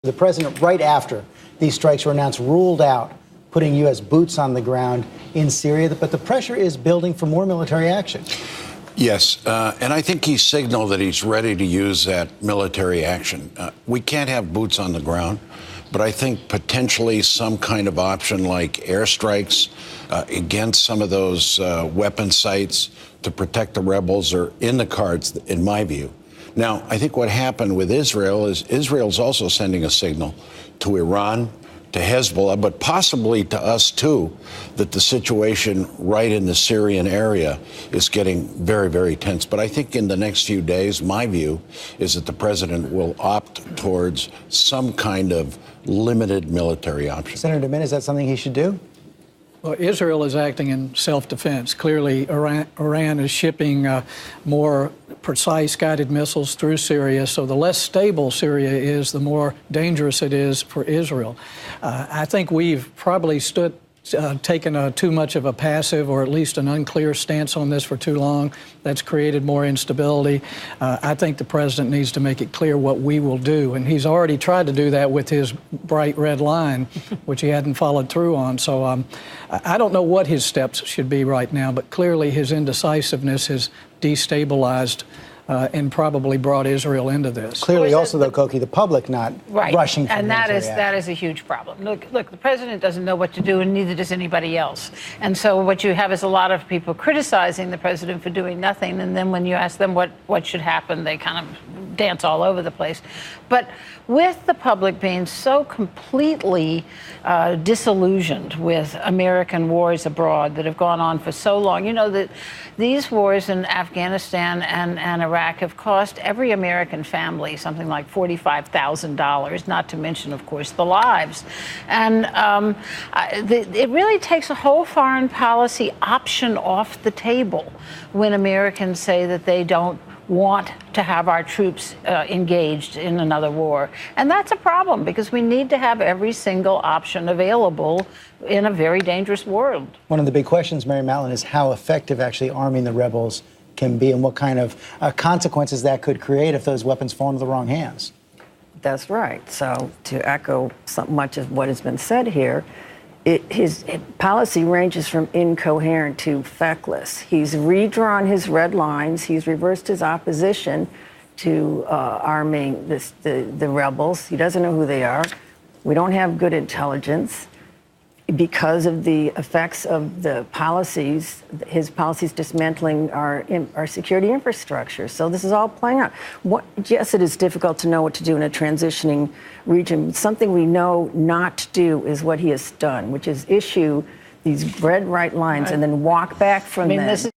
The president, right after these strikes were announced, ruled out putting U.S. boots on the ground in Syria, but the pressure is building for more military action. Yes, and I think he signaled that he's ready to use that military action. We can't have boots on the ground, but I think potentially some kind of option like airstrikes against some of those weapon sites to protect the rebels are in the cards, in my view. Now, I think what happened with Israel is Israel's also sending a signal to Iran, to Hezbollah, but possibly to us, too, that the situation right in the Syrian area is getting very, very tense. But I think in the next few days, my view is that the president will opt towards some kind of limited military option. Senator DeMint, is that something he should do? Well, Israel is acting in self-defense. Clearly, Iran is shipping more precise guided missiles through Syria, so the less stable Syria is, the more dangerous it is for Israel. I think we've probably taken too much of a passive or at least an unclear stance on this for too long. That's created more instability. I think the president needs to make it clear what we will do, and he's already tried to do that with his bright red line, which he hadn't followed through on. So I don't know what his steps should be right now, but clearly his indecisiveness has destabilized and probably brought Israel into this. Clearly also, though, Koki, the public not rushing for and military that is a huge problem. Look, the president doesn't know what to do, and neither does anybody else. And so what you have is a lot of people criticizing the president for doing nothing, and then when you ask them what should happen, they kind of dance all over the place. But with the public being so completely disillusioned with American wars abroad that have gone on for so long, you know that these wars in Afghanistan and Iraq have cost every American family something like $45,000, not to mention, of course, the lives. And it really takes a whole foreign policy option off the table when Americans say that they don't want to have our troops engaged in another war. And that's a problem because we need to have every single option available in a very dangerous world. One of the big questions, Mary Matlin, is how effective actually arming the rebels can be and what kind of consequences that could create if those weapons fall into the wrong hands. That's right. So to echo much of what has been said here, his policy ranges from incoherent to feckless. He's redrawn his red lines. He's reversed his opposition to arming the rebels. He doesn't know who they are. We don't have good intelligence because of the effects of the policies, his policies dismantling our security infrastructure. So this is all playing out. Yes, it is difficult to know what to do in a transitioning region. Something we know not to do is what he has done, which is issue these red right lines and then walk back from them.